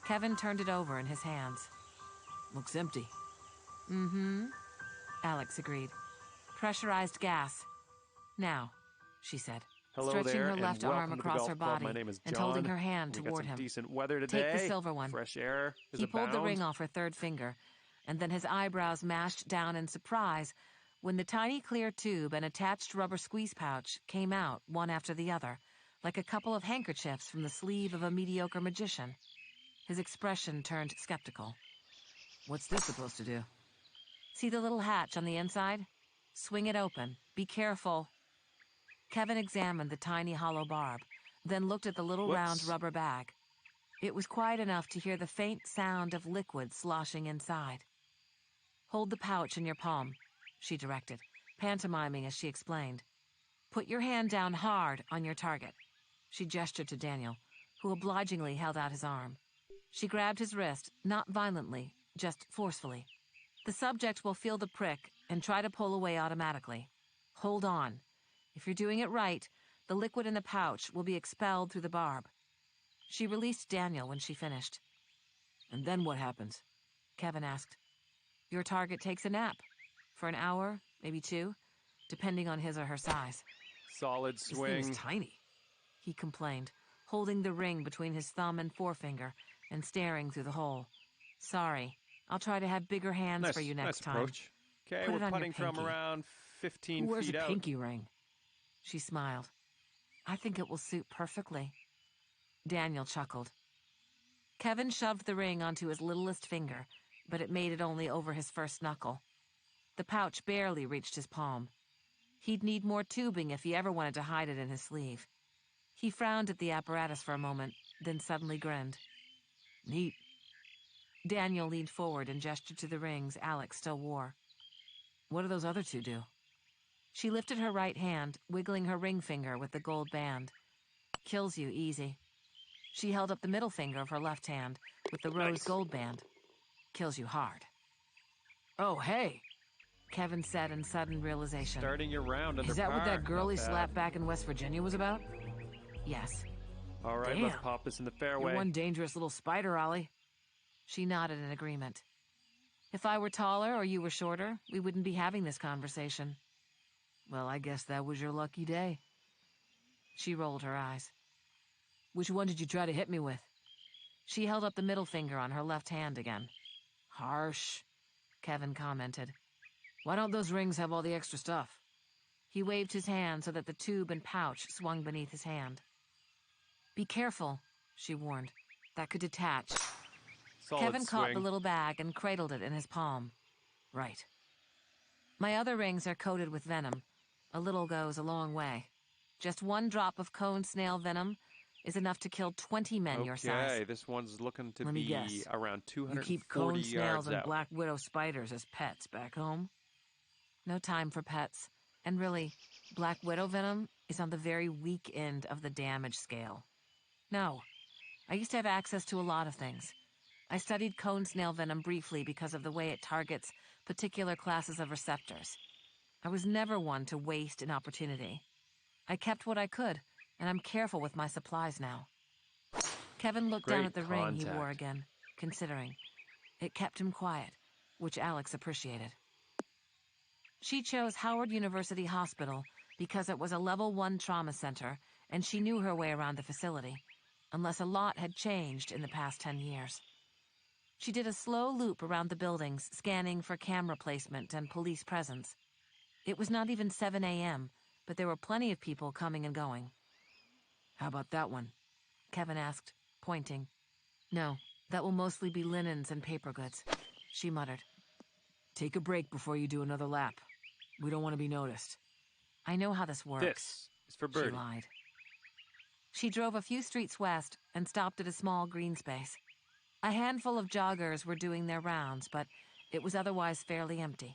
Kevin turned it over in his hands. Looks empty. Mm-hmm, Alex agreed. Pressurized gas. Now, she said, Hello stretching there, her left and arm welcome to the across golf her club. body My name is and John. holding her hand We got toward some him. decent weather today. Take the silver one. Fresh air is He pulled the abound. ring off her third finger, and then his eyebrows mashed down in surprise when the tiny clear tube and attached rubber squeeze pouch came out one after the other, like a couple of handkerchiefs from the sleeve of a mediocre magician. His expression turned skeptical. What's this supposed to do? See the little hatch on the inside? Swing it open. Be careful. Kevin examined the tiny hollow barb, then looked at the little round rubber bag. It was quiet enough to hear the faint sound of liquid sloshing inside. Hold the pouch in your palm, she directed, pantomiming as she explained. Put your hand down hard on your target. She gestured to Daniel, who obligingly held out his arm. She grabbed his wrist, not violently, just forcefully. The subject will feel the prick and try to pull away automatically. Hold on. If you're doing it right, the liquid in the pouch will be expelled through the barb. She released Daniel when she finished. And then what happens? Kevin asked. Your target takes a nap. For an hour, maybe 2, depending on his or her size. Solid swing. This thing is tiny, he complained, holding the ring between his thumb and forefinger and staring through the hole. Sorry, I'll try to have bigger hands for you next time. Approach. Okay, we're putting from around 15 Who wears feet a out. pinky ring? She smiled. I think it will suit perfectly. Daniel chuckled. Kevin shoved the ring onto his littlest finger, but it made it only over his first knuckle. The pouch barely reached his palm. He'd need more tubing if he ever wanted to hide it in his sleeve. He frowned at the apparatus for a moment, then suddenly grinned. Neat. Daniel leaned forward and gestured to the rings Alex still wore. What do those other 2 do? She lifted her right hand, wiggling her ring finger with the gold band. Kills you easy. She held up the middle finger of her left hand with the rose gold band. Kills you hard. Oh, hey! Kevin said in sudden realization. Starting your round under Is that par. what that girl he Not slapped bad. back in West Virginia was about? Yes. All right, Damn. let's pop this in the fairway. You're one dangerous little spider, Ollie. She nodded in agreement. If I were taller or you were shorter, we wouldn't be having this conversation. Well, I guess that was your lucky day. She rolled her eyes. Which one did you try to hit me with? She held up the middle finger on her left hand again. Harsh, Kevin commented. Why don't those rings have all the extra stuff? He waved his hand so that the tube and pouch swung beneath his hand. Be careful, she warned. That could detach. Solid Kevin caught swing. the little bag and cradled it in his palm. Right. My other rings are coated with venom. A little goes a long way. Just 1 drop of cone snail venom is enough to kill 20 men your size. Okay, this one's looking to Let me be guess. around You 240 keep cone snails yards and out. black widow spiders as pets back home? No time for pets. And really, black widow venom is on the very weak end of the damage scale. No, I used to have access to a lot of things. I studied cone snail venom briefly because of the way it targets particular classes of receptors. I was never one to waste an opportunity. I kept what I could, and I'm careful with my supplies now. Kevin looked down Great at the ring he wore contact. again, considering. It kept him quiet, which Alex appreciated. She chose Howard University Hospital because it was a level 1 trauma center, and she knew her way around the facility, unless a lot had changed in the past 10 years. She did a slow loop around the buildings, scanning for camera placement and police presence. It was not even 7 a.m., but there were plenty of people coming and going. How about that one? Kevin asked, pointing. No, that will mostly be linens and paper goods, she muttered. Take a break before you do another lap. We don't want to be noticed. I know how this works. This is for She birdie. lied. She drove a few streets west and stopped at a small green space. A handful of joggers were doing their rounds, but it was otherwise fairly empty.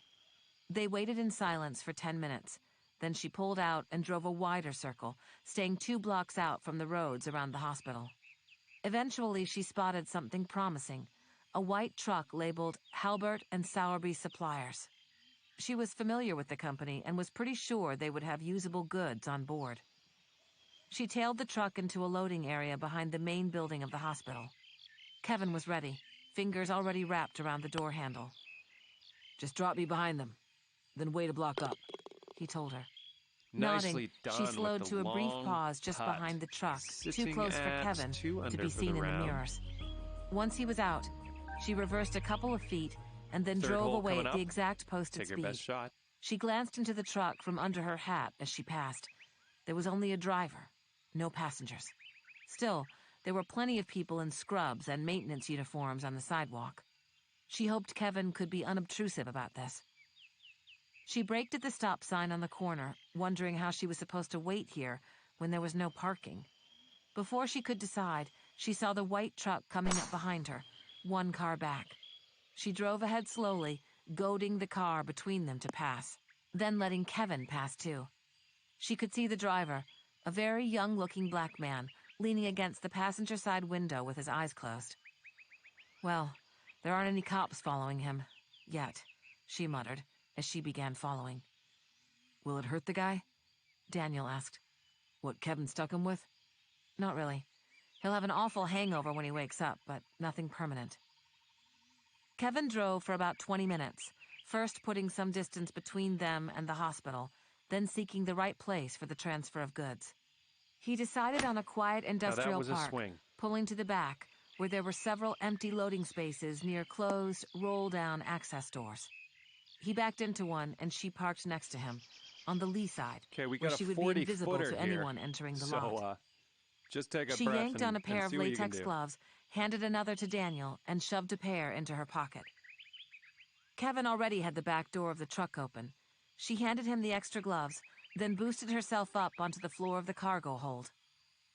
They waited in silence for 10 minutes. Then she pulled out and drove a wider circle, staying 2 blocks out from the roads around the hospital. Eventually, she spotted something promising, a white truck labeled Halbert and Sowerby Suppliers. She was familiar with the company and was pretty sure they would have usable goods on board. She tailed the truck into a loading area behind the main building of the hospital. Kevin was ready, fingers already wrapped around the door handle. Just drop me behind them, then wait a block up, he told her. Nicely Nodding, done she slowed with the to a brief long pause just putt. behind the truck, too Sitting close for at Kevin 2 to under be for seen the in the round. mirrors. Once he was out, she reversed a couple of feet and then Third drove hole away coming at the up. exact posted Take your speed. best shot. She glanced into the truck from under her hat as she passed. There was only a driver, no passengers. Still, there were plenty of people in scrubs and maintenance uniforms on the sidewalk. She hoped Kevin could be unobtrusive about this. She braked at the stop sign on the corner, wondering how she was supposed to wait here when there was no parking. Before she could decide, she saw the white truck coming up behind her, one car back. She drove ahead slowly, goading the car between them to pass, then letting Kevin pass too. She could see the driver, a very young-looking black man, leaning against the passenger side window with his eyes closed. Well, there aren't any cops following him. Yet, she muttered, as she began following. Will it hurt the guy? Daniel asked. What Kevin stuck him with? Not really. He'll have an awful hangover when he wakes up, but nothing permanent. Kevin drove for about 20 minutes, first putting some distance between them and the hospital, then seeking the right place for the transfer of goods. He decided on a quiet industrial was a park, swing. pulling to the back, where there were several empty loading spaces near closed, roll-down access doors. He backed into one, and she parked next to him, on the lee side, Okay, we where got she a would be 40 invisible footer to here. anyone entering the So, lot. just take a She breath yanked on a pair and of see what you can latex do. gloves, handed another to Daniel, and shoved a pair into her pocket. Kevin already had the back door of the truck open. She handed him the extra gloves, then boosted herself up onto the floor of the cargo hold.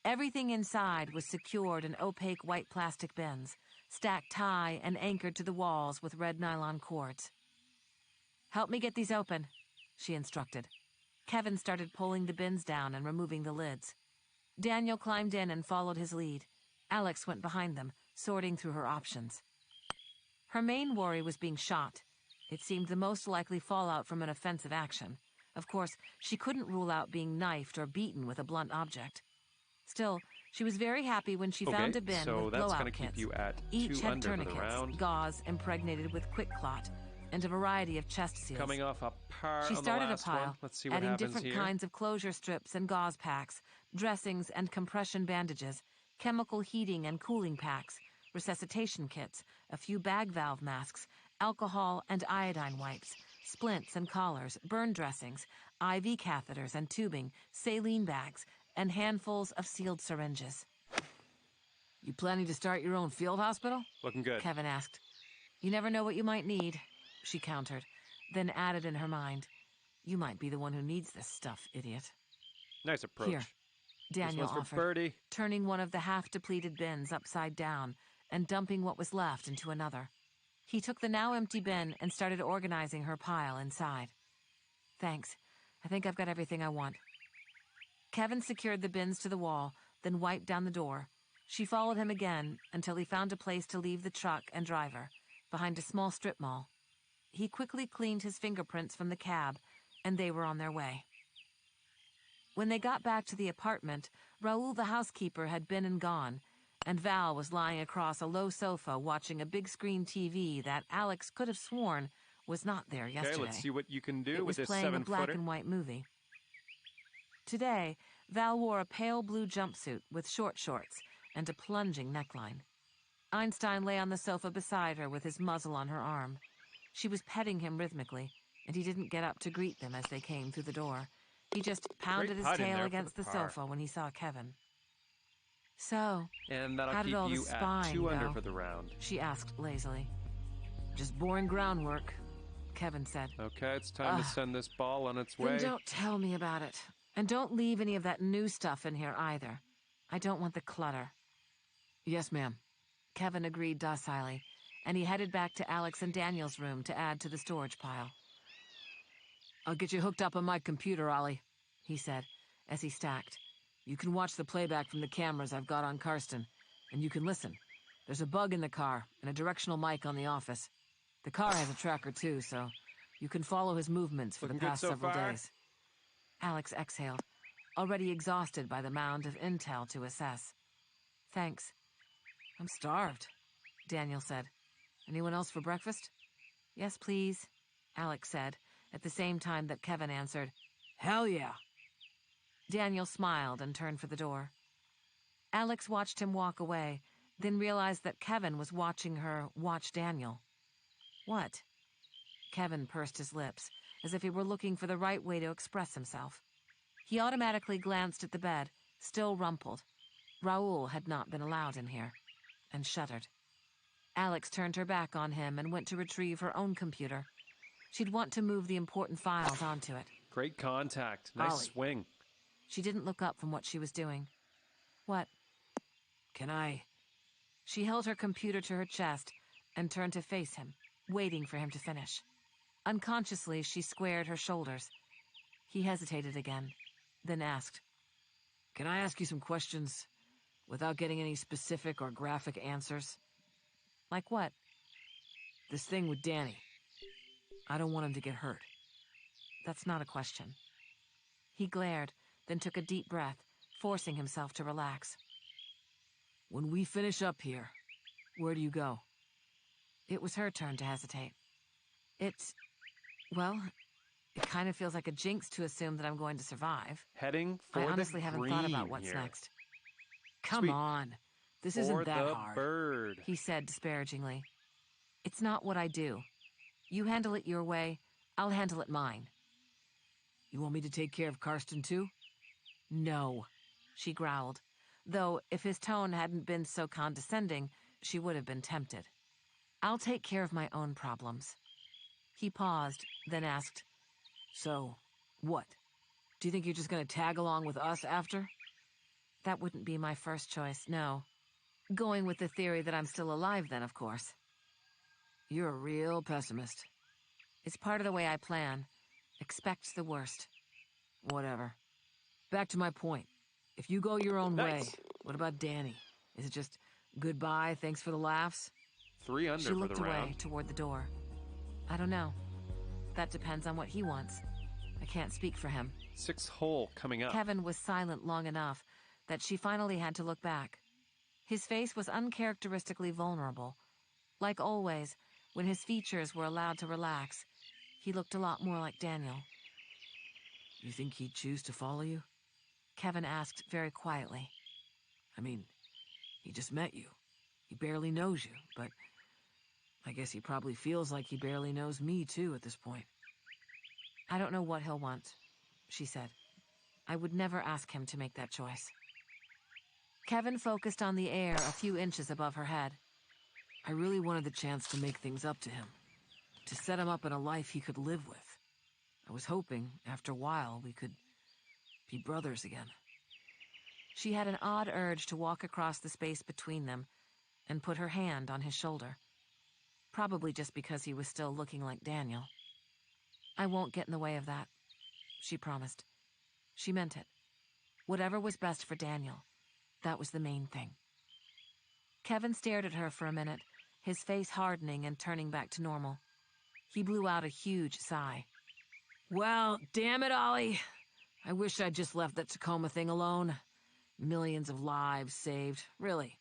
Everything inside was secured in opaque white plastic bins, stacked high and anchored to the walls with red nylon cords. "Help me get these open," she instructed. Kevin started pulling the bins down and removing the lids. Daniel climbed in and followed his lead. Alex went behind them, sorting through her options. Her main worry was being shot. It seemed the most likely fallout from an offensive action. Of course, she couldn't rule out being knifed or beaten with a blunt object. Still, she was very happy when she found a bin so with that's blowout gonna keep kits. you at Each 2 had under for the tourniquets, round. gauze impregnated with quick clot, and a variety of chest seals. Coming off a par She on the started a last pile, one. Let's see what adding happens different here. kinds of closure strips and gauze packs, dressings and compression bandages, chemical heating and cooling packs, resuscitation kits, a few bag valve masks, alcohol and iodine wipes, splints and collars, burn dressings, IV catheters and tubing, saline bags, and handfuls of sealed syringes. You planning to start your own field hospital? Looking good. Kevin asked. "You never know what you might need," she countered, then added in her mind, "You might be the one who needs this stuff, idiot." Nice approach. "Here," Daniel this one's for offered, Birdie. turning one of the half-depleted bins upside down and dumping what was left into another. He took the now empty bin and started organizing her pile inside. "Thanks. I think I've got everything I want." Kevin secured the bins to the wall, then wiped down the door. She followed him again until he found a place to leave the truck and driver, behind a small strip mall. He quickly cleaned his fingerprints from the cab, and they were on their way. When they got back to the apartment, Raoul the housekeeper had been and gone, and Val was lying across a low sofa watching a big screen TV that Alex could have sworn was not there yesterday. Okay, let's see what you can do It was with this playing a black 7-footer. and white movie. Today, Val wore a pale blue jumpsuit with short shorts and a plunging neckline. Einstein lay on the sofa beside her with his muzzle on her arm. She was petting him rhythmically, and he didn't get up to greet them as they came through the door. He just pounded his putt in tail there for against the the par. sofa when he saw Kevin. "So, And that'll how did keep all the you at spying 2 under go?" for the round. she asked lazily. Just boring groundwork. Kevin said. Okay, it's time to send this ball on its "Then way. don't tell me about it. And don't leave any of that new stuff in here either. I don't want the clutter." Yes, ma'am. Kevin agreed docilely, and he headed back to Alex and Daniel's room to add to the storage pile. I'll get you hooked up on my computer, Ollie, he said, as he stacked. You can watch the playback from the cameras I've got on Karsten, and you can listen. There's a bug in the car and a directional mic on the office. The car has a tracker too, so you can follow his movements for Looking the good past so several far? days. Alex exhaled, already exhausted by the mound of intel to assess. "Thanks. I'm starved." Daniel said. Anyone else for breakfast? Yes, please, Alex said, at the same time that Kevin answered, Hell yeah. Daniel smiled and turned for the door. Alex watched him walk away, then realized that Kevin was watching her watch Daniel. What? Kevin pursed his lips, as if he were looking for the right way to express himself. He automatically glanced at the bed, still rumpled. Raoul had not been allowed in here, and shuddered. Alex turned her back on him and went to retrieve her own computer. She'd want to move the important files onto it. Great contact. Nice Ollie. swing. She didn't look up from what she was doing. What? Can I? She held her computer to her chest and turned to face him, waiting for him to finish. Unconsciously, she squared her shoulders. He hesitated again, then asked, Can I ask you some questions without getting any specific or graphic answers? Like what? This thing with Danny. I don't want him to get hurt. That's not a question. He glared, then took a deep breath, forcing himself to relax. When we finish up here, where do you go? It was her turn to hesitate. Well, it kind of feels like a jinx to assume that I'm going to survive. Heading for I honestly haven't thought about what's here. next. Come on. This isn't that hard. Bird. He said disparagingly. It's not what I do. You handle it your way, I'll handle it mine. You want me to take care of Karsten too? No, she growled, though if his tone hadn't been so condescending, she would have been tempted. I'll take care of my own problems. He paused, then asked, So, what? Do you think you're just gonna tag along with us after? That wouldn't be my first choice, no. Going with the theory that I'm still alive then, of course. You're a real pessimist. It's part of the way I plan. Expect the worst. Whatever. Back to my point. If you go your own way, what about Danny? Is it just goodbye, thanks for the laughs? 3 under she for the looked away round. toward the door. I don't know. That depends on what he wants. I can't speak for him. 6 hole coming up. Kevin was silent long enough that she finally had to look back. His face was uncharacteristically vulnerable. Like always, when his features were allowed to relax, he looked a lot more like Daniel. You think he'd choose to follow you? Kevin asked very quietly. I mean, he just met you. He barely knows you, but I guess he probably feels like he barely knows me too at this point. I don't know what he'll want, she said. I would never ask him to make that choice. Kevin focused on the air a few inches above her head. I really wanted the chance to make things up to him, to set him up in a life he could live with. I was hoping, after a while, we could be brothers again. She had an odd urge to walk across the space between them and put her hand on his shoulder. Probably just because he was still looking like Daniel. I won't get in the way of that, she promised. She meant it. Whatever was best for Daniel, that was the main thing. Kevin stared at her for a minute, his face hardening and turning back to normal. He blew out a huge sigh. Well, damn it, Ollie. I wish I'd just left that Tacoma thing alone. Millions of lives saved, really.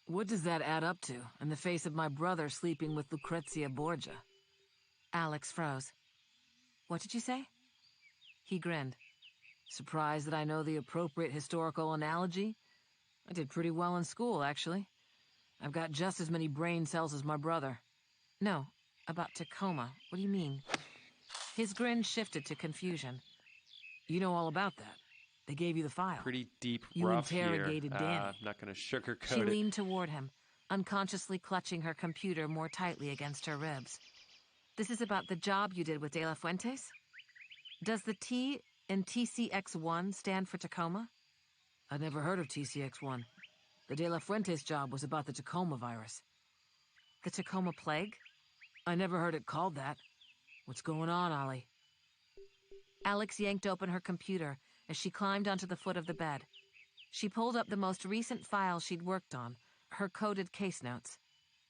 What does that add up to in the face of my brother sleeping with Lucrezia Borgia? Alex froze. What did you say? He grinned. Surprised that I know the appropriate historical analogy? I did pretty well in school, actually. I've got just as many brain cells as my brother. No, about Tacoma. What do you mean? His grin shifted to confusion. You know all about that. They gave you the file. Pretty deep You rough interrogated here. Danny. I'm not going to sugarcoat She it. leaned toward him, unconsciously clutching her computer more tightly against her ribs. This is about the job you did with De La Fuentes? Does the T in TCX1 stand for Tacoma? I'd never heard of TCX1. The De La Fuentes job was about the Tacoma virus. The Tacoma plague? I never heard it called that. What's going on, Ollie? Alex yanked open her computer as she climbed onto the foot of the bed. She pulled up the most recent file she'd worked on, her coded case notes.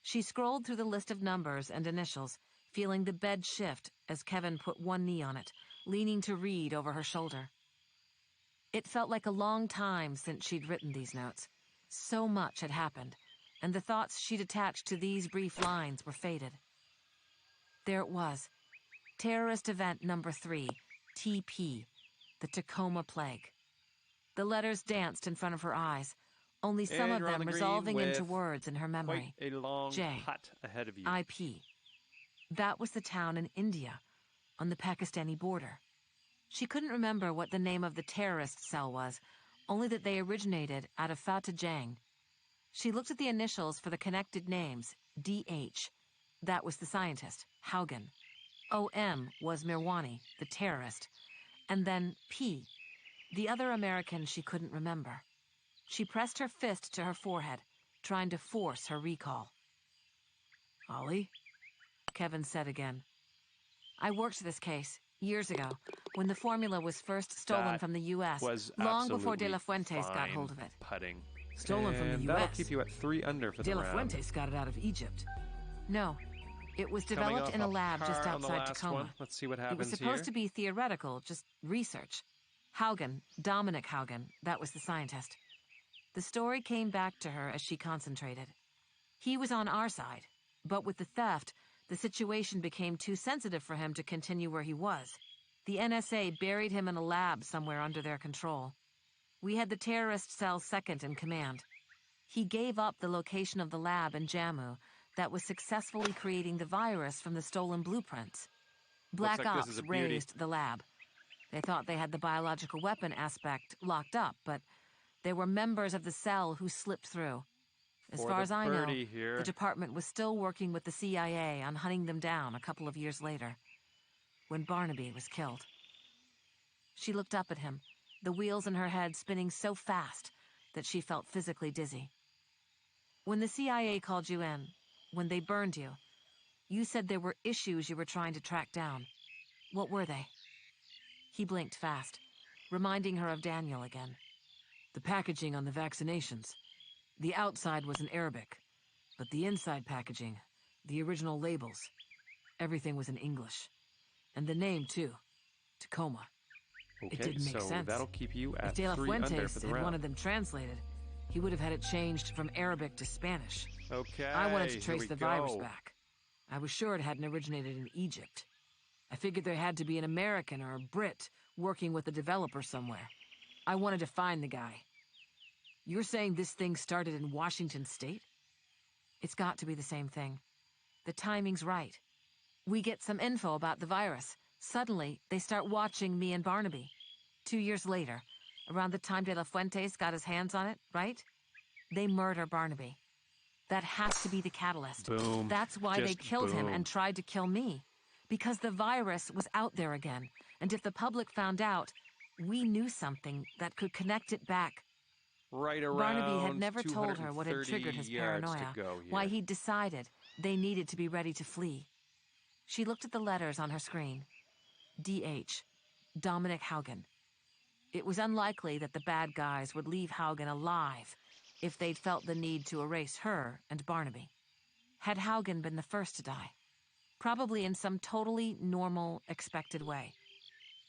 She scrolled through the list of numbers and initials, feeling the bed shift as Kevin put one knee on it, leaning to read over her shoulder. It felt like a long time since she'd written these notes. So much had happened. and the thoughts she'd attached to these brief lines were faded. There it was. Terrorist Event Number 3, TP, the Tacoma Plague. The letters danced in front of her eyes, only some of them resolving into words in her memory. Quite a long J, putt ahead of you. IP. That was the town in India, on the Pakistani border. She couldn't remember what the name of the terrorist cell was, only that they originated out of Fateh Jang. She looked at the initials for the connected names, DH. That was the scientist, Haugen. OM was Mirwani, the terrorist. And then P, the other American she couldn't remember. She pressed her fist to her forehead, trying to force her recall. Ollie? Kevin said again. I worked this case, years ago, when the formula was first stolen from the U.S., long before De La Fuentes got hold of it. Putting. Stolen from the U.S.? That'll keep you at 3 under for the round. De La Fuentes got it out of Egypt. No. It was developed in a lab just outside Tacoma. One. Let's see what happens. It was supposed to be theoretical, just research. Haugen, Dominic Haugen, that was the scientist. The story came back to her as she concentrated. He was on our side, but with the theft, the situation became too sensitive for him to continue where he was. The NSA buried him in a lab somewhere under their control. We had the terrorist cell second in command. He gave up the location of the lab in Jammu that was successfully creating the virus from the stolen blueprints. Black Ops raised the lab. They thought they had the biological weapon aspect locked up, but they were members of the cell who slipped through. As far as I know, the department was still working with the CIA on hunting them down a couple of years later, when Barnaby was killed. She looked up at him, the wheels in her head spinning so fast that she felt physically dizzy. When the CIA called you in, when they burned you, you said there were issues you were trying to track down. What were they? He blinked fast, reminding her of Daniel again. The packaging on the vaccinations. The outside was in Arabic, but the inside packaging, the original labels, everything was in English. And the name, too. Tacoma. Okay, it didn't make sense. That'll keep you at if De La 3 under Fuentes for the had round. wanted them translated, he would have had it changed from Arabic to Spanish. Okay, I wanted to trace the virus go. back. I was sure it hadn't originated in Egypt. I figured there had to be an American or a Brit working with the developer somewhere. I wanted to find the guy. You're saying this thing started in Washington State? It's got to be the same thing. The timing's right. We get some info about the virus. Suddenly, they start watching me and Barnaby. 2 years later, around the time De La Fuentes got his hands on it, right? They murder Barnaby. That has to be the catalyst. Boom. That's why they killed him and tried to kill me. Because the virus was out there again. And if the public found out, we knew something that could connect it back. Right around Barnaby had never told her what had triggered his paranoia, why he'd decided they needed to be ready to flee. She looked at the letters on her screen. DH, Dominic Haugen. It was unlikely that the bad guys would leave Haugen alive if they'd felt the need to erase her and Barnaby. Had Haugen been the first to die? Probably in some totally normal, expected way.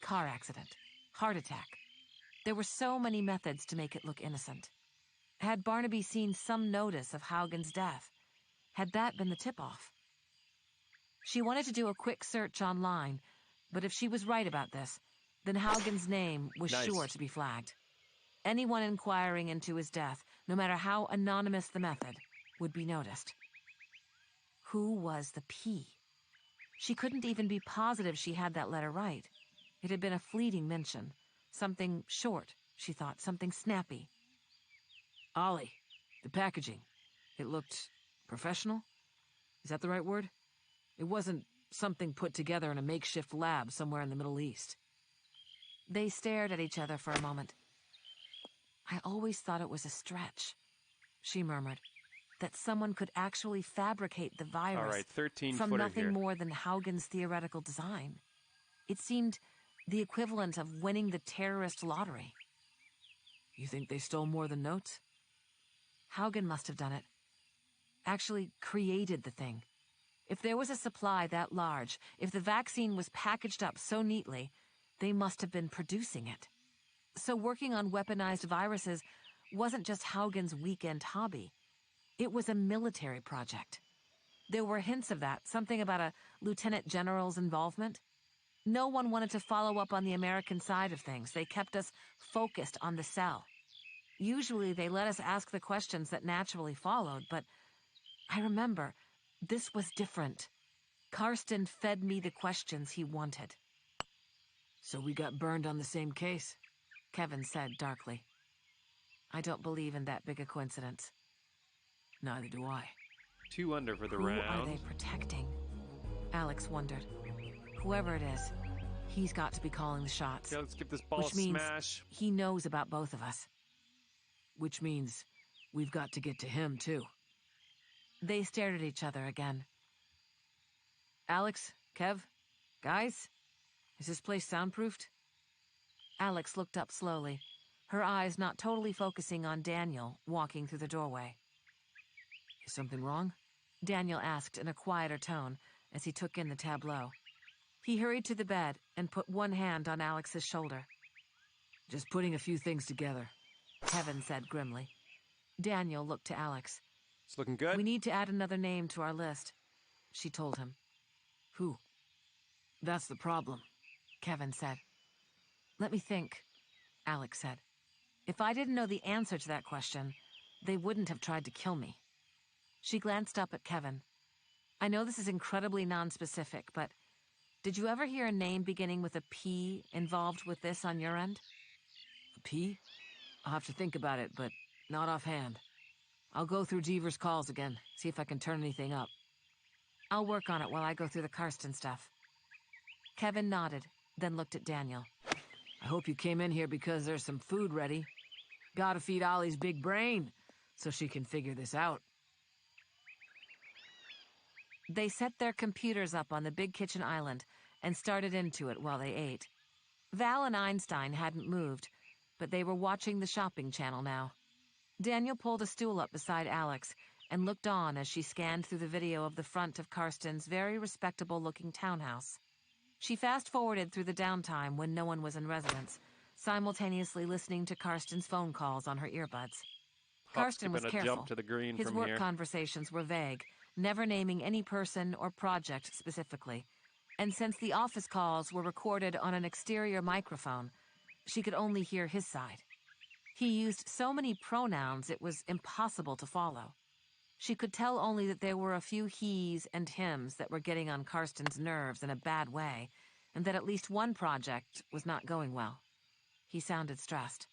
Car accident, heart attack. There were so many methods to make it look innocent. Had Barnaby seen some notice of Haugen's death? Had that been the tip-off? She wanted to do a quick search online, but if she was right about this, then Haugen's name was sure to be flagged. Anyone inquiring into his death, no matter how anonymous the method, would be noticed. Who was the P? She couldn't even be positive she had that letter right. It had been a fleeting mention. Something short, she thought, something snappy. Ollie, the packaging. It looked professional? Is that the right word? It wasn't something put together in a makeshift lab somewhere in the Middle East. They stared at each other for a moment. I always thought it was a stretch, she murmured, that someone could actually fabricate the virus from nothing more than Haugen's theoretical design. It seemed the equivalent of winning the terrorist lottery. You think they stole more than notes? Haugen must have done it. Actually created the thing. If there was a supply that large, if the vaccine was packaged up so neatly, they must have been producing it. So working on weaponized viruses wasn't just Haugen's weekend hobby. It was a military project. There were hints of that, something about a lieutenant general's involvement. No one wanted to follow up on the American side of things. They kept us focused on the cell. Usually they let us ask the questions that naturally followed, but I remember this was different. Karsten fed me the questions he wanted. So we got burned on the same case? Kevin said darkly. I don't believe in that big a coincidence. Neither do I. 2 under for the Who round. are they protecting? Alex wondered. Whoever it is, he's got to be calling the shots. Okay, let's give this ball Which a means smash. he knows about both of us. Which means we've got to get to him, too. They stared at each other again. Alex, Kev, guys, is this place soundproofed? Alex looked up slowly, her eyes not totally focusing on Daniel walking through the doorway. Is something wrong? Daniel asked in a quieter tone as he took in the tableau. He hurried to the bed and put one hand on Alex's shoulder. Just putting a few things together, Kevin said grimly. Daniel looked to Alex. It's looking good. We need to add another name to our list, she told him. Who? That's the problem, Kevin said. Let me think, Alex said. If I didn't know the answer to that question, they wouldn't have tried to kill me. She glanced up at Kevin. I know this is incredibly nonspecific, but did you ever hear a name beginning with a P involved with this on your end? A P? I'll have to think about it, but not offhand. I'll go through Deaver's calls again, see if I can turn anything up. I'll work on it while I go through the Karsten stuff. Kevin nodded, then looked at Daniel. I hope you came in here because there's some food ready. Gotta feed Ollie's big brain, so she can figure this out. They set their computers up on the big kitchen island and started into it while they ate. Val and Einstein hadn't moved, but they were watching the shopping channel now. Daniel pulled a stool up beside Alex and looked on as she scanned through the video of the front of Karsten's very respectable-looking townhouse. She fast-forwarded through the downtime when no one was in residence, simultaneously listening to Karsten's phone calls on her earbuds. Karsten was careful. Jump to the green His from work here. conversations were vague, never naming any person or project specifically. And since the office calls were recorded on an exterior microphone, she could only hear his side. He used so many pronouns it was impossible to follow. She could tell only that there were a few he's and hims that were getting on Karsten's nerves in a bad way, and that at least one project was not going well. He sounded stressed.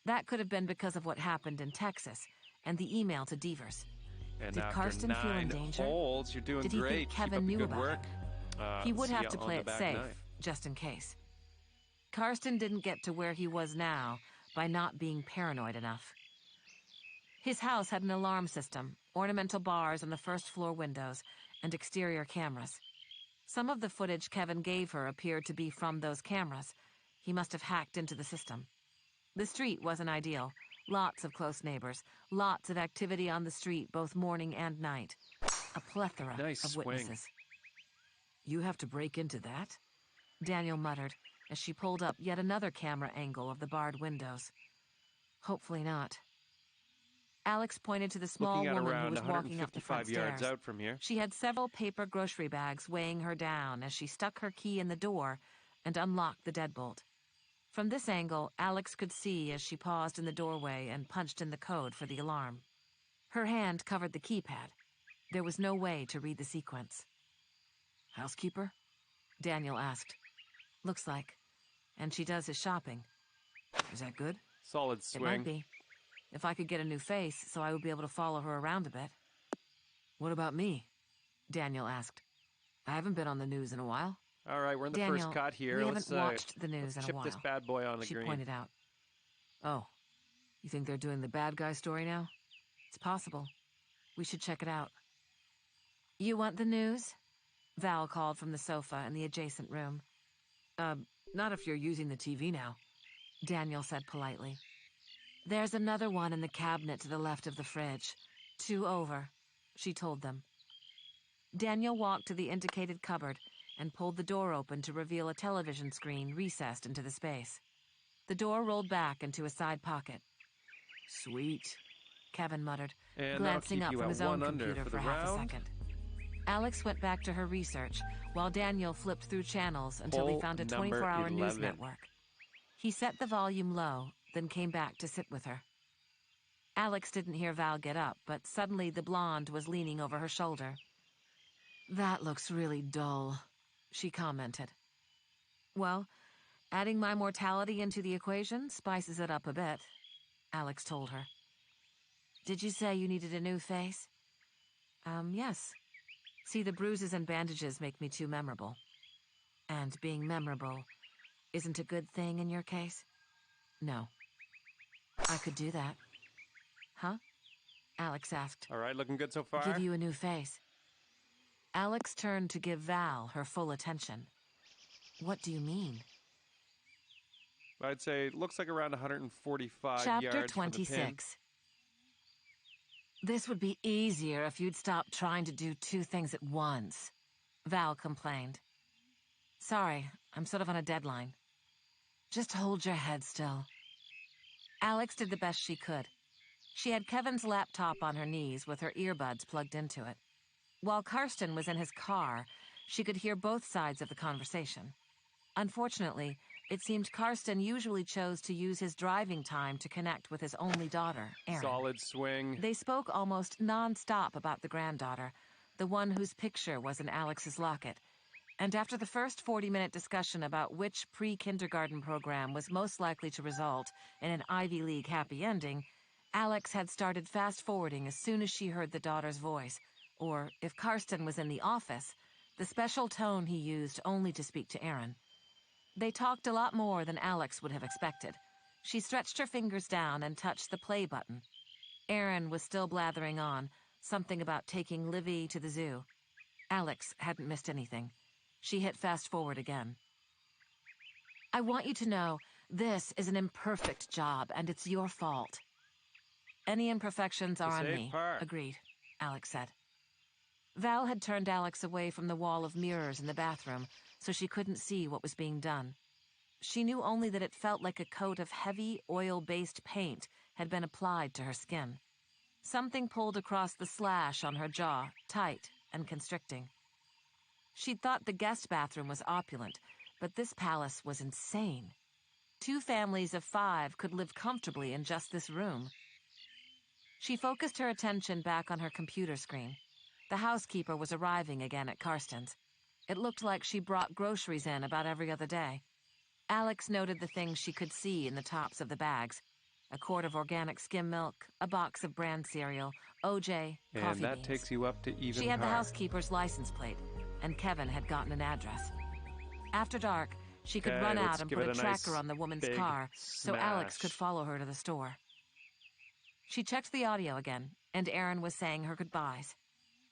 That could have been because of what happened in Texas and the email to Devers. And Did after Karsten feel in 9 danger? holes, you're doing Did he great. think Kevin Keep up the knew good about work. He would See have ya to on play the it back safe, nine. just in case. Karsten didn't get to where he was now by not being paranoid enough. His house had an alarm system, ornamental bars on the first-floor windows, and exterior cameras. Some of the footage Kevin gave her appeared to be from those cameras. He must have hacked into the system. The street wasn't ideal. Lots of close neighbors, lots of activity on the street both morning and night. A plethora Nice of swing. witnesses. You have to break into that? Daniel muttered as she pulled up yet another camera angle of the barred windows. Hopefully not. Alex pointed to the small Looking at woman who around was walking up the front 155 yards stairs. out from here. She had several paper grocery bags weighing her down as she stuck her key in the door and unlocked the deadbolt. From this angle, Alex could see as she paused in the doorway and punched in the code for the alarm. Her hand covered the keypad. There was no way to read the sequence. Housekeeper? Daniel asked. Looks like. And she does his shopping. Is that good? Solid It swing. might be. If I could get a new face so I would be able to follow her around a bit. What about me? Daniel asked. I haven't been on the news in a while. All right, we're in the Daniel, first cut here. we Let's haven't watched the news in let's a chip while. this bad boy on the She green. pointed out. Oh, you think they're doing the bad guy story now? It's possible. We should check it out. You want the news? Val called from the sofa in the adjacent room. Not if you're using the TV now. Daniel said politely. There's another one in the cabinet to the left of the fridge. 2 over, she told them. Daniel walked to the indicated cupboard and pulled the door open to reveal a television screen recessed into the space. The door rolled back into a side pocket. Sweet. Kevin muttered, And that'll glancing keep up you from at his own 1 under computer for for the half a round. second. Alex went back to her research, while Daniel flipped through channels until he Hole found a number 24-hour news 11. network. He set the volume low, then came back to sit with her. Alex didn't hear Val get up, but suddenly the blonde was leaning over her shoulder. "That looks really dull," she commented. "Well, adding my mortality into the equation spices it up a bit," Alex told her. "Did you say you needed a new face?" Yes. See, the bruises and bandages make me too memorable. And being memorable isn't a good thing in your case? No. I could do that." "Huh?" Alex asked. All right, looking good so far. "Give you a new face." Alex turned to give Val her full attention. "What do you mean?" I'd say it looks like around 145 Chapter yards from the pin. 26. "This would be easier if you'd stop trying to do two things at once," Val complained. "Sorry, I'm sort of on a deadline." "Just hold your head still." Alex did the best she could. She had Kevin's laptop on her knees with her earbuds plugged into it. While Karsten was in his car, she could hear both sides of the conversation. Unfortunately, it seemed Karsten usually chose to use his driving time to connect with his only daughter, Erin. Solid swing. They spoke almost non-stop about the granddaughter, the one whose picture was in Alex's locket. And after the first 40-minute discussion about which pre-kindergarten program was most likely to result in an Ivy League happy ending, Alex had started fast-forwarding as soon as she heard the daughter's voice, or, if Karsten was in the office, the special tone he used only to speak to Erin. They talked a lot more than Alex would have expected. She stretched her fingers down and touched the play button. Erin was still blathering on, something about taking Livy to the zoo. Alex hadn't missed anything. She hit fast forward again. "I want you to know, this is an imperfect job, and it's your fault." "Any imperfections are To on save me," par. agreed, Alex said. Val had turned Alex away from the wall of mirrors in the bathroom, so she couldn't see what was being done. She knew only that it felt like a coat of heavy, oil-based paint had been applied to her skin. Something pulled across the slash on her jaw, tight and constricting. She'd thought the guest bathroom was opulent, but this palace was insane. 2 families of 5 could live comfortably in just this room. She focused her attention back on her computer screen. The housekeeper was arriving again at Karsten's. It looked like she brought groceries in about every other day. Alex noted the things she could see in the tops of the bags: a quart of organic skim milk, a box of brand cereal, OJ, coffee And that beans. takes you up to even She had the par. housekeeper's license plate, and Kevin had gotten an address. After dark, she could Okay, run let's out and give put it a a nice tracker on the woman's big car so Alex could smash. follow her to the store. She checked the audio again, and Erin was saying her goodbyes.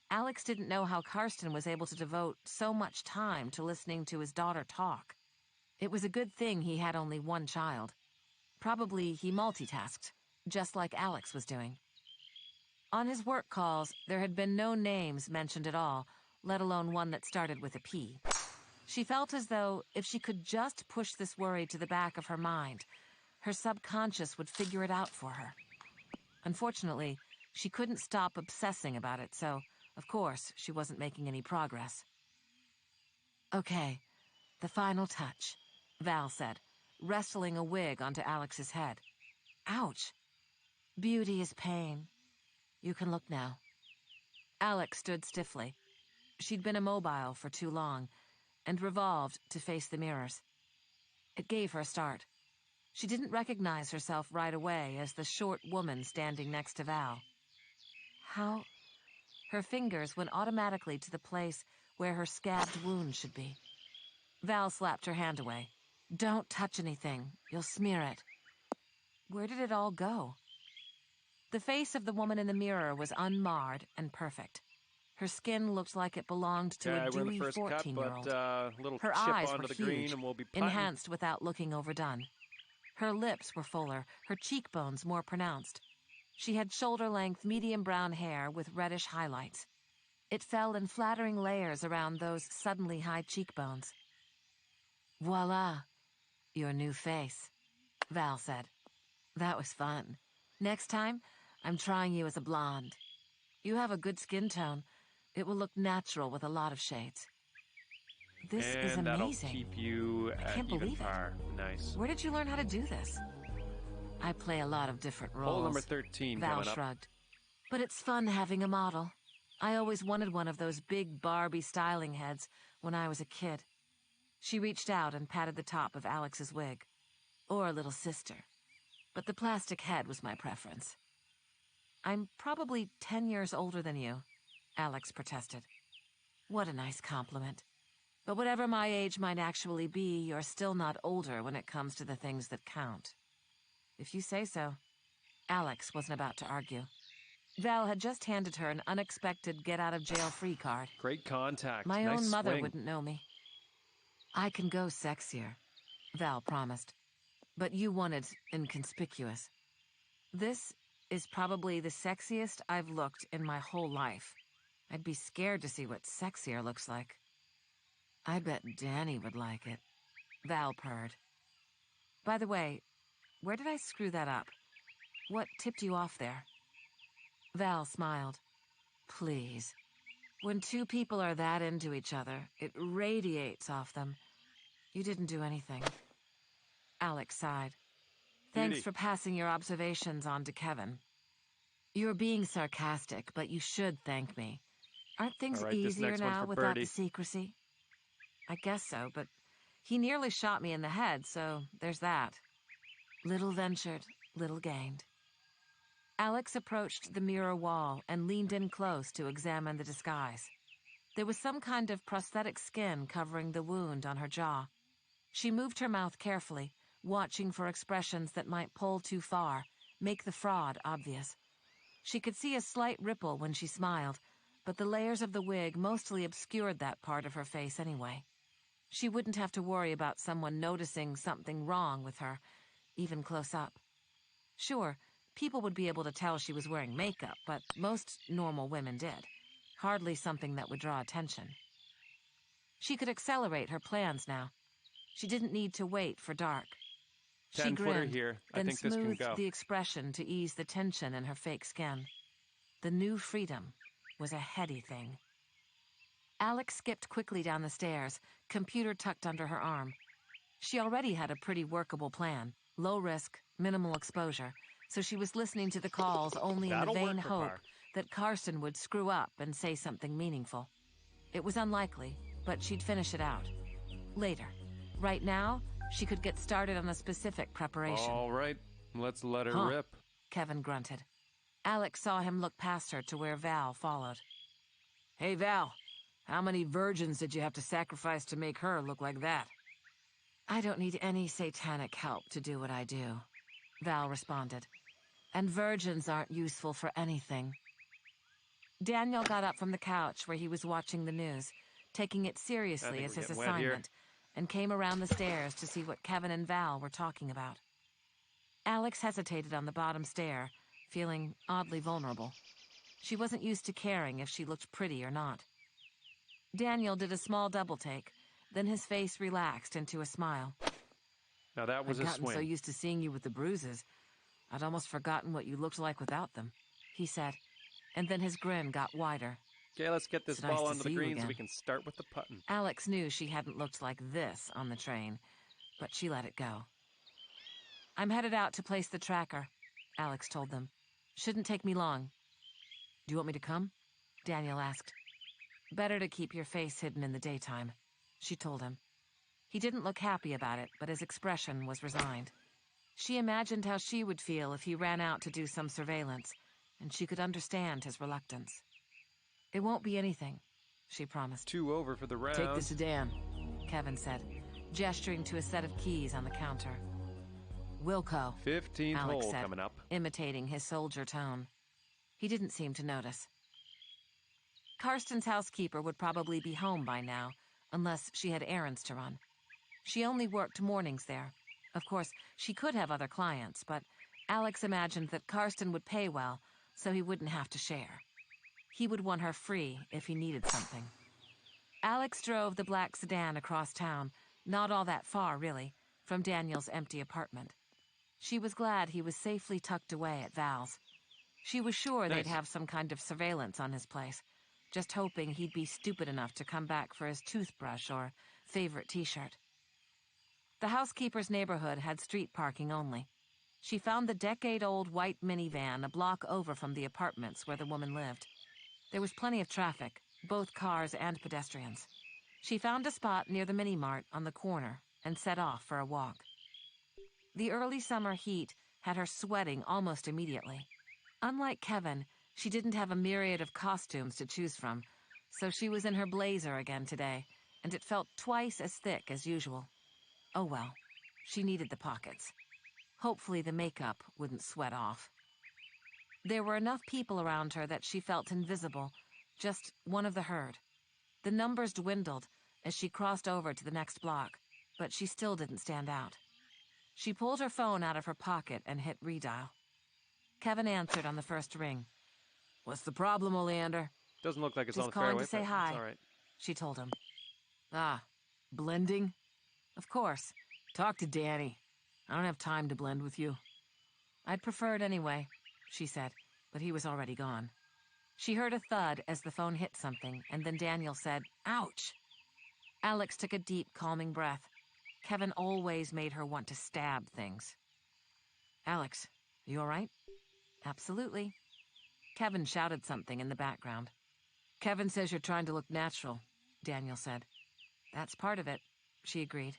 Alex didn't know how Karsten was able to devote so much time to listening to his daughter talk. It was a good thing he had only one child. Probably he multitasked, just like Alex was doing. On his work calls, there had been no names mentioned at all, let alone one that started with a P. She felt as though if she could just push this worry to the back of her mind, her subconscious would figure it out for her. Unfortunately, she couldn't stop obsessing about it, so, of course, she wasn't making any progress. "Okay, the final touch," Val said, wrestling a wig onto Alex's head. "Ouch. Beauty is pain. You can look now." Alex stood stiffly. She'd been immobile for too long, and revolved to face the mirrors. It gave her a start. She didn't recognize herself right away as the short woman standing next to Val. How? Her fingers went automatically to the place where her scabbed wound should be. Val slapped her hand away. "Don't touch anything. You'll smear it." Where did it all go? The face of the woman in the mirror was unmarred and perfect. Her skin looked like it belonged to Okay, a we're in the dewy first cut, 14-year-old. but a little Her chip eyes onto were the green huge, and we'll be putting. enhanced without looking overdone. Her lips were fuller, her cheekbones more pronounced. She had shoulder-length, medium brown hair with reddish highlights. It fell in flattering layers around those suddenly high cheekbones. "Voila, your new face," Val said. "That was fun. Next time, I'm trying you as a blonde. You have a good skin tone. It will look natural with a lot of shades. This is And that'll amazing. keep you I at can't even believe it. par. Nice. Where did you learn how to do this? I play a lot of different roles. Hole number 13 Val coming up. shrugged. But it's fun having a model. I always wanted one of those big Barbie styling heads when I was a kid. She reached out and patted the top of Alex's wig. Or a little sister. But the plastic head was my preference. I'm probably 10 years older than you, Alex protested. What a nice compliment. But whatever my age might actually be, you're still not older when it comes to the things that count. If you say so. Alex wasn't about to argue. Val had just handed her an unexpected get-out-of-jail-free card. Great contact. My nice own mother swing. wouldn't know me. I can go sexier, Val promised. But you wanted inconspicuous. This is probably the sexiest I've looked in my whole life. I'd be scared to see what sexier looks like. I bet Danny would like it, Val purred. By the way, where did I screw that up? What tipped you off there? Val smiled. Please. When two people are that into each other, it radiates off them. You didn't do anything. Alex sighed. Thanks Beauty. for passing your observations on to Kevin. You're being sarcastic, but you should thank me. Aren't things All right, this easier next one's now for without Birdie. the secrecy? I guess so, but he nearly shot me in the head, so there's that. Little ventured, little gained. Alex approached the mirror wall and leaned in close to examine the disguise. There was some kind of prosthetic skin covering the wound on her jaw. She moved her mouth carefully, watching for expressions that might pull too far, make the fraud obvious. She could see a slight ripple when she smiled, but the layers of the wig mostly obscured that part of her face anyway. She wouldn't have to worry about someone noticing something wrong with her, even close up. Sure, people would be able to tell she was wearing makeup, but most normal women did. Hardly something that would draw attention. She could accelerate her plans now. She didn't need to wait for dark. She 10-footer grinned, here. I then think this can smoothed go. the expression to ease the tension in her fake skin. The new freedom was a heady thing. Alex skipped quickly down the stairs, computer tucked under her arm. She already had a pretty workable plan, low risk, minimal exposure, so she was listening to the calls only in the That'll vain work for hope Par. that Carson would screw up and say something meaningful. It was unlikely, but she'd finish it out. Later. Right now, she could get started on a specific preparation. All right, let's let her Huh. rip. Kevin grunted. Alex saw him look past her to where Val followed. Hey, Val, how many virgins did you have to sacrifice to make her look like that? I don't need any satanic help to do what I do, Val responded. And virgins aren't useful for anything. Daniel got up from the couch where he was watching the news, taking it seriously as his assignment, and came around the stairs to see what Kevin and Val were talking about. Alex hesitated on the bottom stair, feeling oddly vulnerable. She wasn't used to caring if she looked pretty or not. Daniel did a small double take, then his face relaxed into a smile. Now that was I'd a gotten swing. so used to seeing you with the bruises, I'd almost forgotten what you looked like without them. He said, and then his grin got wider. Okay, let's get this It's nice ball to onto see the you green so again. we can start with the putting. Alex knew she hadn't looked like this on the train, but she let it go. I'm headed out to place the tracker, Alex told them. Shouldn't take me long. Do you want me to come? Daniel asked. Better to keep your face hidden in the daytime, she told him. He didn't look happy about it, but his expression was resigned. She imagined how she would feel if he ran out to do some surveillance, and she could understand his reluctance. It won't be anything, she promised. 2 over for the round. Take the sedan. Kevin said, gesturing to a set of keys on the counter. Wilco, 15th Alex hole said, coming up. imitating his soldier tone. He didn't seem to notice. Karsten's housekeeper would probably be home by now, unless she had errands to run. She only worked mornings there. Of course, she could have other clients, but Alex imagined that Karsten would pay well, so he wouldn't have to share. He would want her free if he needed something. Alex drove the black sedan across town, not all that far, really, from Daniel's empty apartment. She was glad he was safely tucked away at Val's. She was sure they'd Nice. have some kind of surveillance on his place, just hoping he'd be stupid enough to come back for his toothbrush or favorite t-shirt. The housekeeper's neighborhood had street parking only. She found the decade-old white minivan a block over from the apartments where the woman lived. There was plenty of traffic, both cars and pedestrians. She found a spot near the mini-mart on the corner and set off for a walk. The early summer heat had her sweating almost immediately. Unlike Kevin, she didn't have a myriad of costumes to choose from, so she was in her blazer again today, and it felt twice as thick as usual. Oh well, she needed the pockets. Hopefully the makeup wouldn't sweat off. There were enough people around her that she felt invisible, just one of the herd. The numbers dwindled as she crossed over to the next block, but she still didn't stand out. She pulled her phone out of her pocket and hit redial. Kevin answered on the first ring. What's the problem, Oleander? Doesn't look like it's Just on the calling fairway, to say but hi. it's all right. She told him. Ah, blending? Of course. Talk to Danny. I don't have time to blend with you. I'd prefer it anyway, she said, but he was already gone. She heard a thud as the phone hit something, and then Daniel said, "Ouch!" Alex took a deep, calming breath. Kevin always made her want to stab things. Alex, you all right? Absolutely. Kevin shouted something in the background. Kevin says you're trying to look natural, Daniel said. That's part of it, she agreed.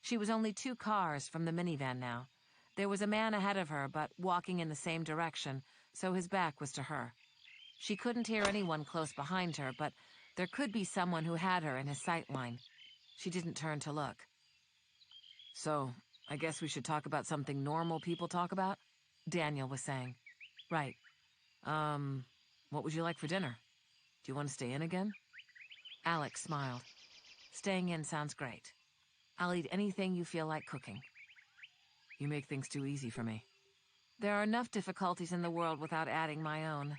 She was only 2 cars from the minivan now. There was a man ahead of her, but walking in the same direction, so his back was to her. She couldn't hear anyone close behind her, but there could be someone who had her in his sight line. She didn't turn to look. So, I guess we should talk about something normal people talk about? Daniel was saying. Right. What would you like for dinner? Do you want to stay in again? Alex smiled. Staying in sounds great. I'll eat anything you feel like cooking. You make things too easy for me. There are enough difficulties in the world without adding my own.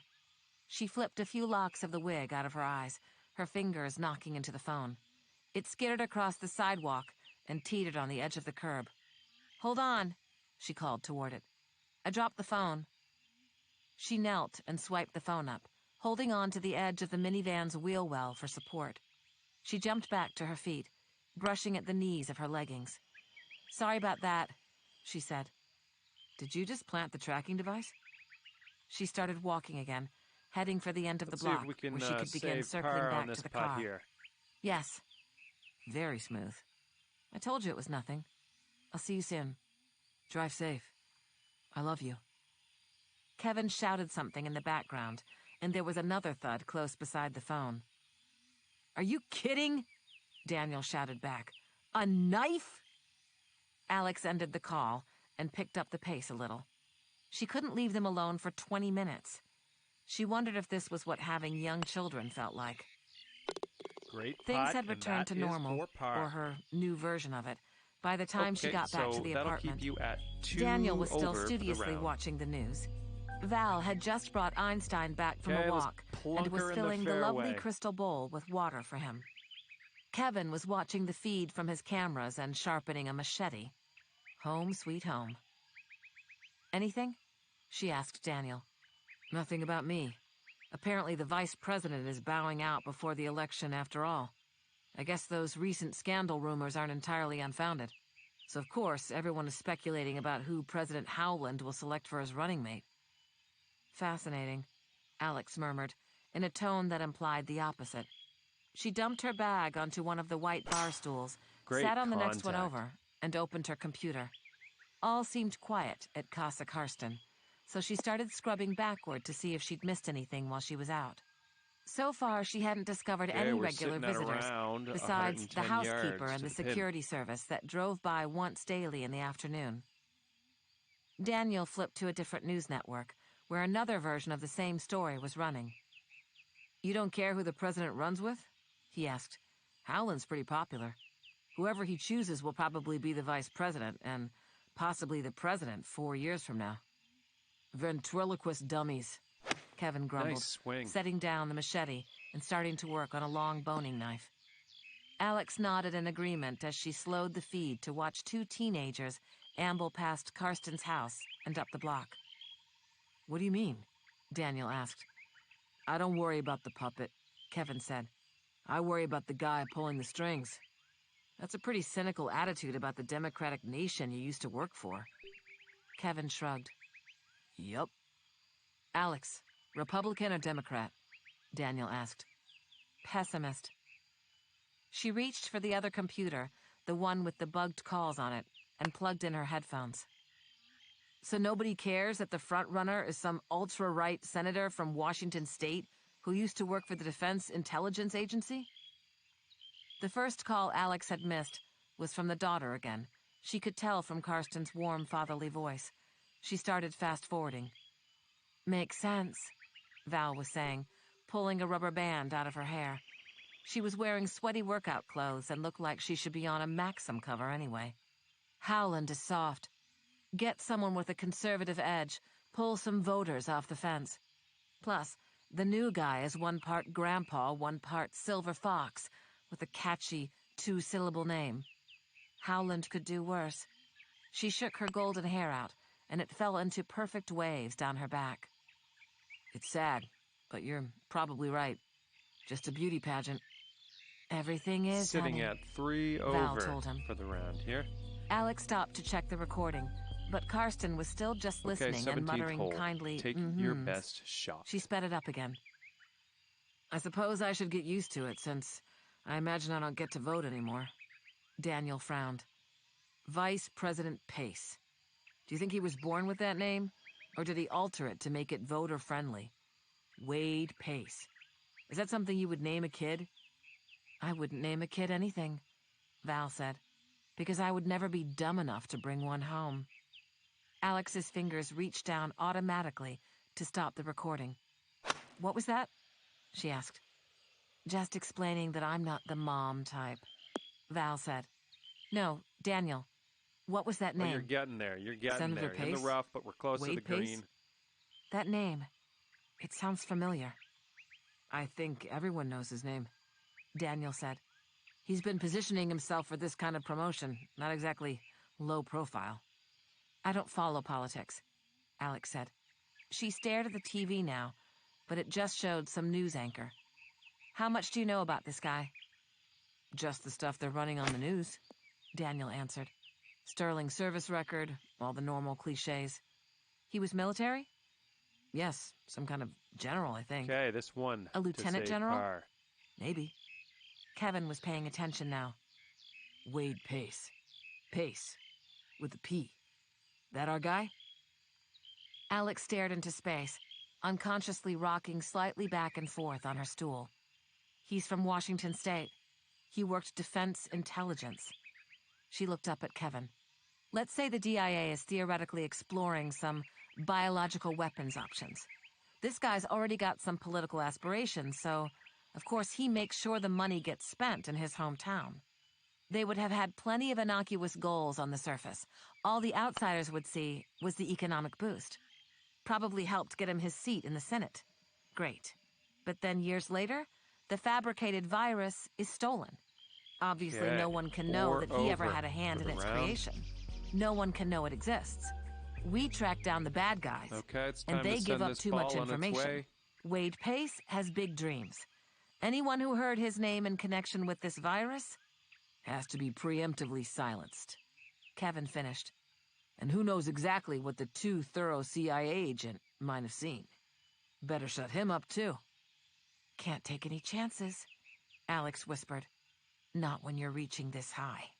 She flipped a few locks of the wig out of her eyes, her fingers knocking into the phone. It skittered across the sidewalk and teetered on the edge of the curb. "Hold on," she called toward it. "I dropped the phone." She knelt and swiped the phone up, holding on to the edge of the minivan's wheel well for support. She jumped back to her feet, brushing at the knees of her leggings. "Sorry about that," she said. Did you just plant the tracking device? She started walking again, heading for the end of the Let's see if block, we can where she could begin save circling car on back this to the putt car. here. "Yes." Very smooth. "I told you it was nothing. I'll see you soon." Drive safe. I love you. Kevin shouted something in the background, and there was another thud close beside the phone. Are you kidding? Daniel shouted back. "A knife?" Alex ended the call and picked up the pace a little. She couldn't leave them alone for 20 minutes. She wondered if this was what having young children felt like. Great Things putt, had and returned that to is normal, for par. or her new version of it, by the time she got back to the that'll apartment. keep you at 2 Daniel was still over for the studiously round. watching the news. Val had just brought Einstein back from Okay, a let's walk plunk and was her in filling the the lovely fairway. crystal bowl with water for him. Kevin was watching the feed from his cameras and sharpening a machete. Home sweet home. "Anything?" she asked Daniel. Nothing about me. Apparently the vice president is bowing out before the election after all. I guess those recent scandal rumors aren't entirely unfounded. So of course, everyone is speculating about who President Howland will select for his running mate. "Fascinating," Alex murmured, in a tone that implied the opposite. She dumped her bag onto one of the white bar stools, Great sat on the next one contact. over, and opened her computer. All seemed quiet at Casa Karsten, so she started scrubbing backward to see if she'd missed anything while she was out. So far, she hadn't discovered Okay, any we're regular sitting at visitors, around besides the 110 housekeeper yards and to the the pin. security service that drove by once daily in the afternoon. Daniel flipped to a different news network, where another version of the same story was running. You don't care who the president runs with? He asked. Howland's pretty popular. Whoever he chooses will probably be the vice president, and possibly the president 4 years from now. Ventriloquist dummies, Kevin grumbled, Nice swing. setting down the machete and starting to work on a long boning knife. Alex nodded in agreement as she slowed the feed to watch 2 teenagers amble past Karsten's house and up the block. What do you mean? Daniel asked. I don't worry about the puppet, Kevin said. I worry about the guy pulling the strings. That's a pretty cynical attitude about the democratic nation you used to work for. Kevin shrugged. Yup. Alex, Republican or Democrat? Daniel asked. Pessimist. She reached for the other computer, the one with the bugged calls on it, and plugged in her headphones. So nobody cares that the front-runner is some ultra-right senator from Washington State who used to work for the Defense Intelligence Agency? The first call Alex had missed was from the daughter again. She could tell from Karsten's warm, fatherly voice. She started fast-forwarding. Makes sense, Val was saying, pulling a rubber band out of her hair. She was wearing sweaty workout clothes and looked like she should be on a Maxim cover anyway. Howland is soft. Get someone with a conservative edge, pull some voters off the fence. Plus, the new guy is one part grandpa, one part silver fox, with a catchy, two-syllable name. Howland could do worse. She shook her golden hair out, and it fell into perfect waves down her back. It's sad, but you're probably right. Just a beauty pageant. Everything is, Sitting honey, at 3 Val over told him. for the round here. Alex stopped to check the recording, but Karsten was still just Okay, listening and 17th muttering hole. kindly, Take your best shot. She sped it up again. I suppose I should get used to it, since I imagine I don't get to vote anymore. Daniel frowned. Vice President Pace. Do you think he was born with that name? Or did he alter it to make it voter-friendly? Wade Pace. Is that something you would name a kid? I wouldn't name a kid anything, Val said, because I would never be dumb enough to bring one home. Alex's fingers reached down automatically to stop the recording. What was that? She asked. Just explaining that I'm not the mom type, Val said. No, Daniel. What was that name? Oh, you're getting there. You're getting Senator there. Pace? In the rough, but we're close to Wade the green. Pace? That name. It sounds familiar. I think everyone knows his name, Daniel said. He's been positioning himself for this kind of promotion, not exactly low profile. I don't follow politics, Alex said. She stared at the TV now, but it just showed some news anchor. How much do you know about this guy? Just the stuff they're running on the news, Daniel answered. Sterling service record, all the normal cliches. He was military? Yes, some kind of general, I think. Okay, this one. A lieutenant general? Par. Maybe. Kevin was paying attention now. Wade Pace. Pace. With a P. That our guy? Alex stared into space, unconsciously rocking slightly back and forth on her stool. He's from Washington State. He worked Defense Intelligence. She looked up at Kevin. Let's say the DIA is theoretically exploring some biological weapons options. This guy's already got some political aspirations, so of course he makes sure the money gets spent in his hometown. They would have had plenty of innocuous goals on the surface. All the outsiders would see was the economic boost. Probably helped get him his seat in the Senate. Great. But then years later, the fabricated virus is stolen. Obviously, Okay. no one can know 4 that he ever over had a hand for in the its round. creation. No one can know it exists. We track down the bad guys, Okay, it's time and they to give send up this too ball much on its information. way. Wade Pace has big dreams. Anyone who heard his name in connection with this virus Has to be preemptively silenced. Kevin finished. And who knows exactly what the too thorough CIA agent might have seen. Better shut him up, too. Can't take any chances, Alex whispered. Not when you're reaching this high.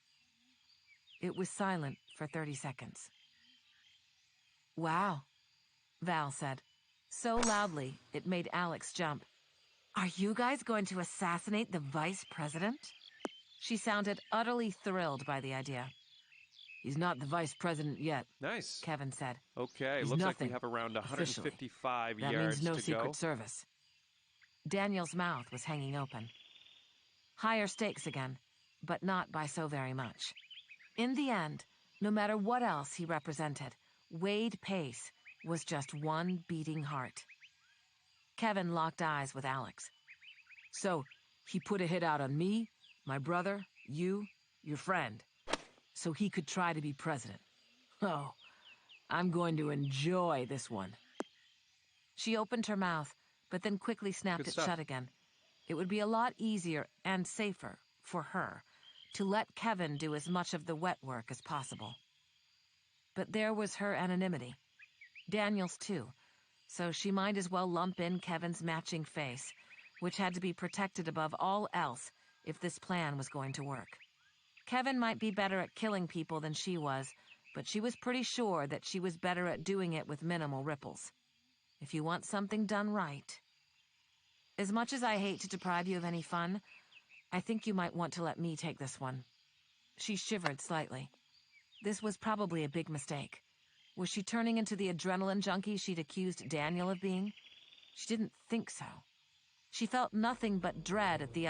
It was silent for 30 seconds. Wow, Val said, so loudly it made Alex jump. Are you guys going to assassinate the vice president? She sounded utterly thrilled by the idea. He's not the vice president yet, Nice. Kevin said. Okay, He's looks like we nothing, have around 155 That yards means no to Secret go. Service. Daniel's mouth was hanging open. Higher stakes again, but not by so very much. In the end, no matter what else he represented, Wade Pace was just one beating heart. Kevin locked eyes with Alex. So, he put a hit out on me, my brother, you, your friend, so he could try to be president. Oh, I'm going to enjoy this one. She opened her mouth, but then quickly snapped it shut again. It would be a lot easier and safer for her to let Kevin do as much of the wet work as possible. But there was her anonymity. Daniel's too, so she might as well lump in Kevin's matching face, which had to be protected above all else if this plan was going to work. Kevin might be better at killing people than she was, but she was pretty sure that she was better at doing it with minimal ripples. If you want something done right... As much as I hate to deprive you of any fun, I think you might want to let me take this one. She shivered slightly. This was probably a big mistake. Was she turning into the adrenaline junkie she'd accused Daniel of being? She didn't think so. She felt nothing but dread at the